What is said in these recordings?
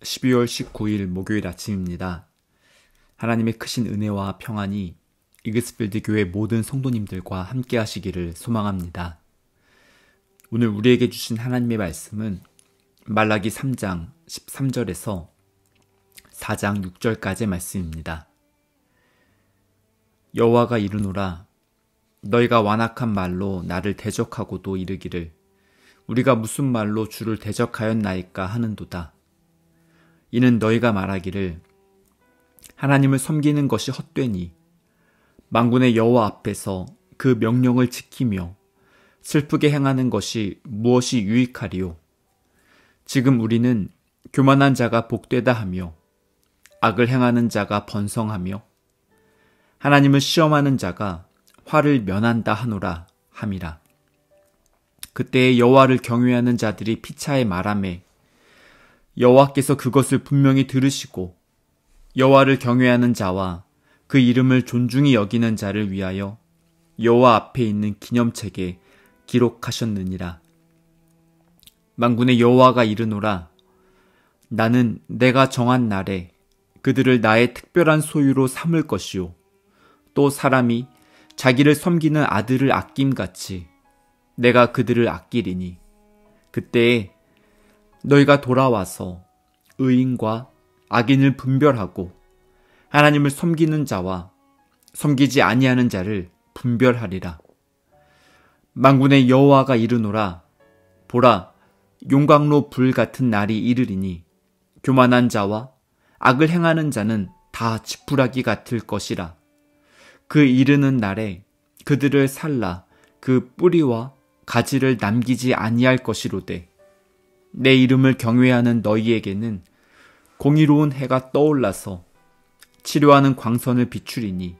12월 19일 목요일 아침입니다. 하나님의 크신 은혜와 평안이 이글스필드 교회 모든 성도님들과 함께 하시기를 소망합니다. 오늘 우리에게 주신 하나님의 말씀은 말라기 3장 13절에서 4장 6절까지의 말씀입니다. 여호와가 이르노라 너희가 완악한 말로 나를 대적하고도 이르기를 우리가 무슨 말로 주를 대적하였나이까 하는도다. 이는 너희가 말하기를 하나님을 섬기는 것이 헛되니 만군의 여호와 앞에서 그 명령을 지키며 슬프게 행하는 것이 무엇이 유익하리요. 지금 우리는 교만한 자가 복되다 하며 악을 행하는 자가 번성하며 하나님을 시험하는 자가 화를 면한다 하노라 함이라. 그때에 여호와를 경외하는 자들이 피차에 말하매 여호와께서 그것을 분명히 들으시고 여호와를 경외하는 자와 그 이름을 존중히 여기는 자를 위하여 여호와 앞에 있는 기념책에 기록하셨느니라. 만군의 여호와가 이르노라 나는 내가 정한 날에 그들을 나의 특별한 소유로 삼을 것이요 또 사람이 자기를 섬기는 아들을 아낌같이 내가 그들을 아끼리니 그때에 너희가 돌아와서 의인과 악인을 분별하고 하나님을 섬기는 자와 섬기지 아니하는 자를 분별하리라. 만군의 여호와가 이르노라 보라 용광로 불 같은 날이 이르리니 교만한 자와 악을 행하는 자는 다 지푸라기 같을 것이라. 그 이르는 날에 그들을 살라 그 뿌리와 가지를 남기지 아니할 것이로되 내 이름을 경외하는 너희에게는 공의로운 해가 떠올라서 치료하는 광선을 비추리니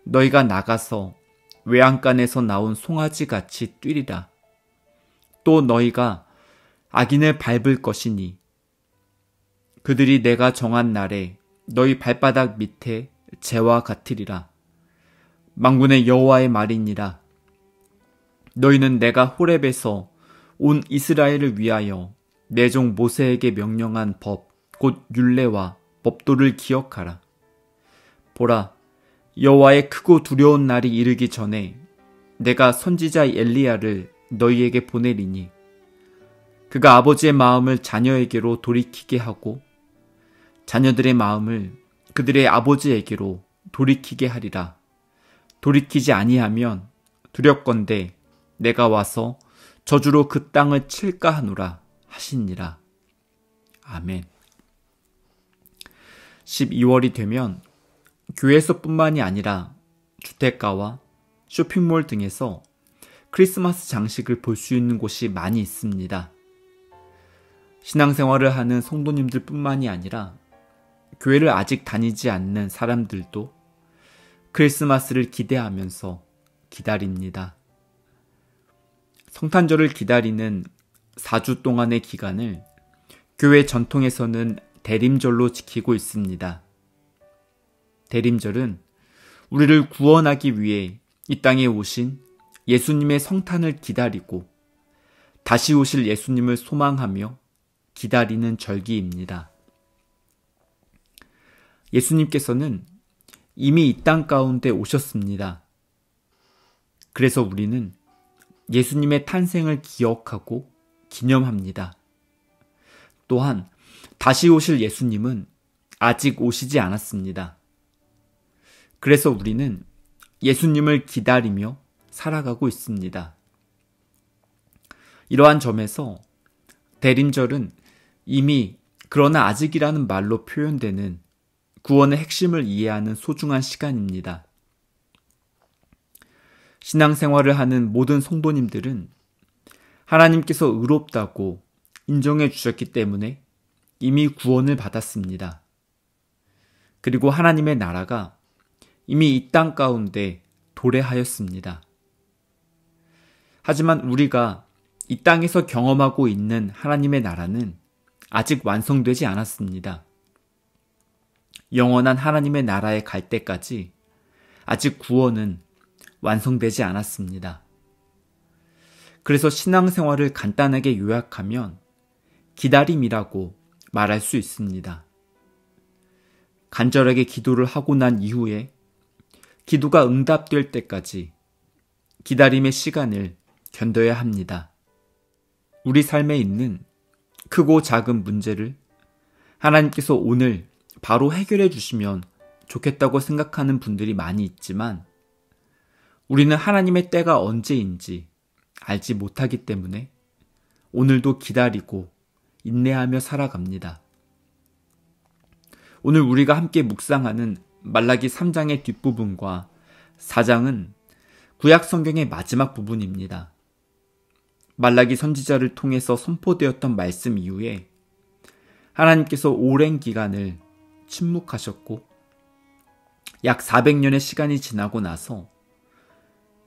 너희가 나가서 외양간에서 나온 송아지같이 뛰리라. 또 너희가 악인을 밟을 것이니 그들이 내가 정한 날에 너희 발바닥 밑에 재와 같으리라. 만군의 여호와의 말이니라. 너희는 내가 호렙에서 온 이스라엘을 위하여 내 종 모세에게 명령한 법, 곧 율례와 법도를 기억하라. 보라, 여호와의 크고 두려운 날이 이르기 전에 내가 선지자 엘리야를 너희에게 보내리니 그가 아버지의 마음을 자녀에게로 돌이키게 하고 자녀들의 마음을 그들의 아버지에게로 돌이키게 하리라. 돌이키지 아니하면 두렵건대 내가 와서 저주로 그 땅을 칠까 하노라 하시니라. 아멘. 12월이 되면 교회에서뿐만이 아니라 주택가와 쇼핑몰 등에서 크리스마스 장식을 볼 수 있는 곳이 많이 있습니다. 신앙생활을 하는 성도님들 뿐만이 아니라 교회를 아직 다니지 않는 사람들도 크리스마스를 기대하면서 기다립니다. 성탄절을 기다리는 4주 동안의 기간을 교회 전통에서는 대림절로 지키고 있습니다. 대림절은 우리를 구원하기 위해 이 땅에 오신 예수님의 성탄을 기다리고 다시 오실 예수님을 소망하며 기다리는 절기입니다. 예수님께서는 이미 이 땅 가운데 오셨습니다. 그래서 우리는 예수님의 탄생을 기억하고 기념합니다. 또한 다시 오실 예수님은 아직 오시지 않았습니다. 그래서 우리는 예수님을 기다리며 살아가고 있습니다. 이러한 점에서 대림절은 이미 그러나 아직이라는 말로 표현되는 구원의 핵심을 이해하는 소중한 시간입니다. 신앙생활을 하는 모든 성도님들은 하나님께서 의롭다고 인정해 주셨기 때문에 이미 구원을 받았습니다. 그리고 하나님의 나라가 이미 이 땅 가운데 도래하였습니다. 하지만 우리가 이 땅에서 경험하고 있는 하나님의 나라는 아직 완성되지 않았습니다. 영원한 하나님의 나라에 갈 때까지 아직 구원은 완성되지 않았습니다. 그래서 신앙생활을 간단하게 요약하면 기다림이라고 말할 수 있습니다. 간절하게 기도를 하고 난 이후에 기도가 응답될 때까지 기다림의 시간을 견뎌야 합니다. 우리 삶에 있는 크고 작은 문제를 하나님께서 오늘 바로 해결해 주시면 좋겠다고 생각하는 분들이 많이 있지만 우리는 하나님의 때가 언제인지 알지 못하기 때문에 오늘도 기다리고 인내하며 살아갑니다. 오늘 우리가 함께 묵상하는 말라기 3장의 뒷부분과 4장은 구약 성경의 마지막 부분입니다. 말라기 선지자를 통해서 선포되었던 말씀 이후에 하나님께서 오랜 기간을 침묵하셨고 약 400년의 시간이 지나고 나서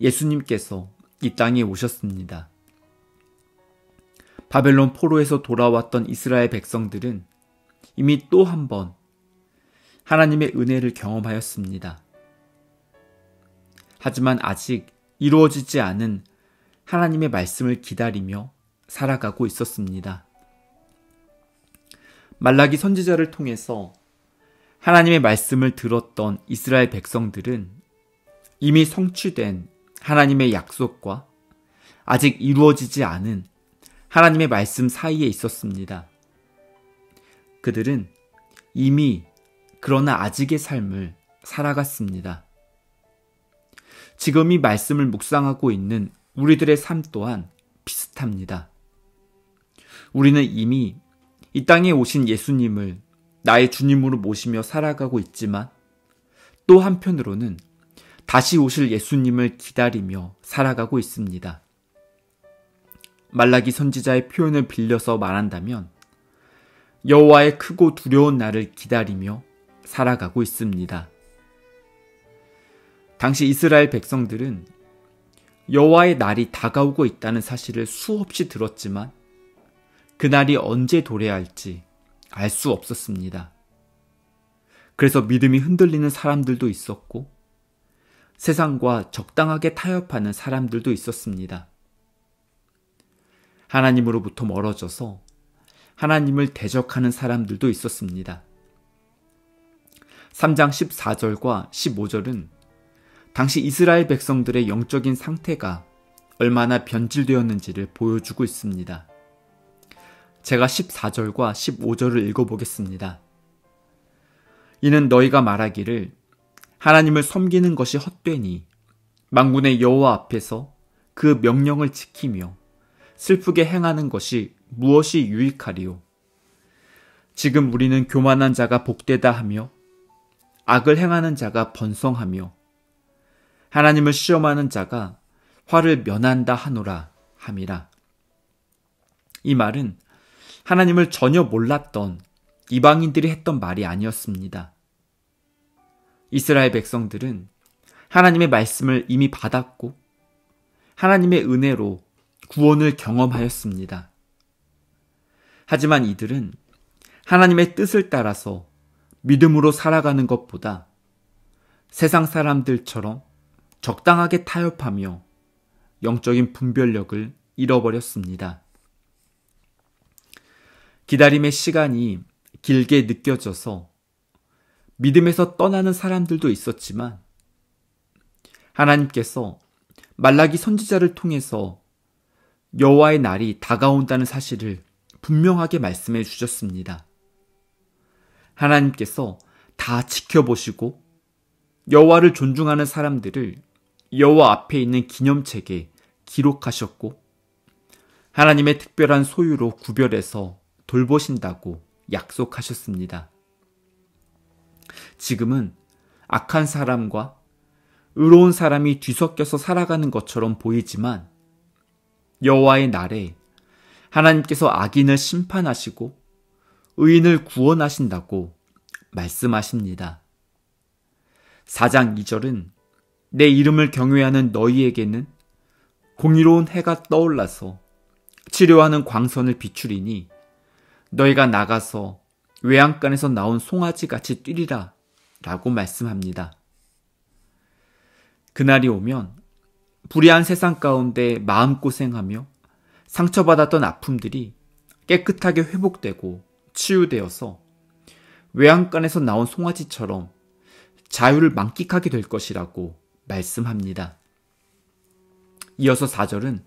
예수님께서 이 땅에 오셨습니다. 바벨론 포로에서 돌아왔던 이스라엘 백성들은 이미 또 한 번 하나님의 은혜를 경험하였습니다. 하지만 아직 이루어지지 않은 하나님의 말씀을 기다리며 살아가고 있었습니다. 말라기 선지자를 통해서 하나님의 말씀을 들었던 이스라엘 백성들은 이미 성취된 하나님의 약속과 아직 이루어지지 않은 하나님의 말씀 사이에 있었습니다. 그들은 이미 그러나 아직의 삶을 살아갔습니다. 지금 이 말씀을 묵상하고 있는 우리들의 삶 또한 비슷합니다. 우리는 이미 이 땅에 오신 예수님을 나의 주님으로 모시며 살아가고 있지만 또 한편으로는 다시 오실 예수님을 기다리며 살아가고 있습니다. 말라기 선지자의 표현을 빌려서 말한다면 여호와의 크고 두려운 날을 기다리며 살아가고 있습니다. 당시 이스라엘 백성들은 여호와의 날이 다가오고 있다는 사실을 수없이 들었지만 그 날이 언제 도래할지 알 수 없었습니다. 그래서 믿음이 흔들리는 사람들도 있었고 세상과 적당하게 타협하는 사람들도 있었습니다. 하나님으로부터 멀어져서 하나님을 대적하는 사람들도 있었습니다. 3장 14절과 15절은 당시 이스라엘 백성들의 영적인 상태가 얼마나 변질되었는지를 보여주고 있습니다. 제가 14절과 15절을 읽어보겠습니다. 이는 너희가 말하기를 하나님을 섬기는 것이 헛되니 만군의 여호와 앞에서 그 명령을 지키며 슬프게 행하는 것이 무엇이 유익하리요. 지금 우리는 교만한 자가 복되다 하며 악을 행하는 자가 번성하며 하나님을 시험하는 자가 화를 면한다 하노라 함이라. 이 말은 하나님을 전혀 몰랐던 이방인들이 했던 말이 아니었습니다. 이스라엘 백성들은 하나님의 말씀을 이미 받았고 하나님의 은혜로 구원을 경험하였습니다. 하지만 이들은 하나님의 뜻을 따라서 믿음으로 살아가는 것보다 세상 사람들처럼 적당하게 타협하며 영적인 분별력을 잃어버렸습니다. 기다림의 시간이 길게 느껴져서 믿음에서 떠나는 사람들도 있었지만 하나님께서 말라기 선지자를 통해서 여호와의 날이 다가온다는 사실을 분명하게 말씀해 주셨습니다. 하나님께서 다 지켜보시고 여호와를 존중하는 사람들을 여호와 앞에 있는 기념책에 기록하셨고 하나님의 특별한 소유로 구별해서 돌보신다고 약속하셨습니다. 지금은 악한 사람과 의로운 사람이 뒤섞여서 살아가는 것처럼 보이지만 여호와의 날에 하나님께서 악인을 심판하시고 의인을 구원하신다고 말씀하십니다. 4장 2절은 내 이름을 경외하는 너희에게는 공의로운 해가 떠올라서 치료하는 광선을 비추리니 너희가 나가서 외양간에서 나온 송아지같이 뛰리라 라고 말씀합니다. 그날이 오면 불의한 세상 가운데 마음고생하며 상처받았던 아픔들이 깨끗하게 회복되고 치유되어서 외양간에서 나온 송아지처럼 자유를 만끽하게 될 것이라고 말씀합니다. 이어서 4절은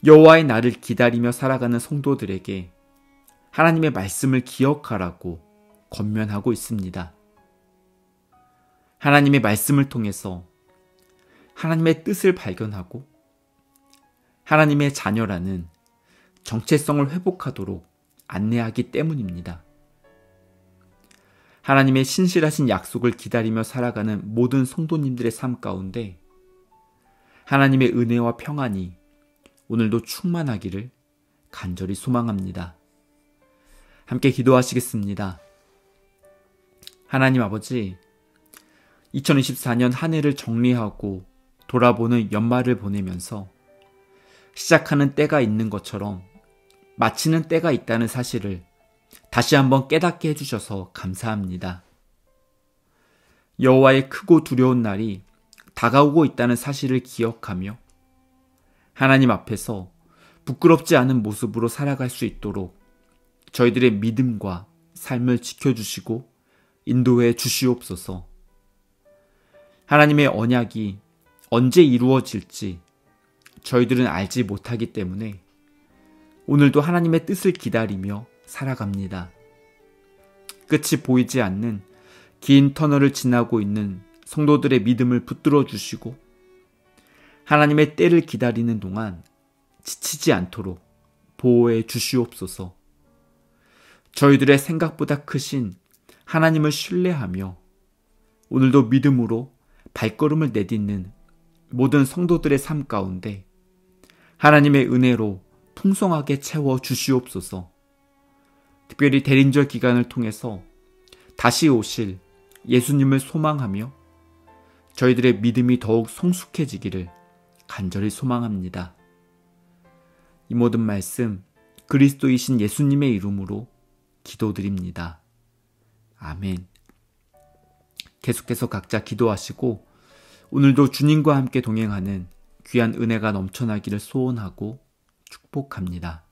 여호와의 날을 기다리며 살아가는 성도들에게 하나님의 말씀을 기억하라고 권면하고 있습니다. 하나님의 말씀을 통해서 하나님의 뜻을 발견하고 하나님의 자녀라는 정체성을 회복하도록 안내하기 때문입니다. 하나님의 신실하신 약속을 기다리며 살아가는 모든 성도님들의 삶 가운데 하나님의 은혜와 평안이 오늘도 충만하기를 간절히 소망합니다. 함께 기도하시겠습니다. 하나님 아버지, 2024년 한 해를 정리하고 돌아보는 연말을 보내면서 시작하는 때가 있는 것처럼 마치는 때가 있다는 사실을 다시 한번 깨닫게 해주셔서 감사합니다. 여호와의 크고 두려운 날이 다가오고 있다는 사실을 기억하며 하나님 앞에서 부끄럽지 않은 모습으로 살아갈 수 있도록 저희들의 믿음과 삶을 지켜주시고 인도해 주시옵소서. 하나님의 언약이 언제 이루어질지 저희들은 알지 못하기 때문에 오늘도 하나님의 뜻을 기다리며 살아갑니다. 끝이 보이지 않는 긴 터널을 지나고 있는 성도들의 믿음을 붙들어 주시고 하나님의 때를 기다리는 동안 지치지 않도록 보호해 주시옵소서. 저희들의 생각보다 크신 하나님을 신뢰하며 오늘도 믿음으로 발걸음을 내딛는 모든 성도들의 삶 가운데 하나님의 은혜로 풍성하게 채워 주시옵소서. 특별히 대림절 기간을 통해서 다시 오실 예수님을 소망하며 저희들의 믿음이 더욱 성숙해지기를 간절히 소망합니다. 이 모든 말씀 그리스도이신 예수님의 이름으로 기도드립니다. 아멘. 계속해서 각자 기도하시고 오늘도 주님과 함께 동행하는 귀한 은혜가 넘쳐나기를 소원하고 축복합니다.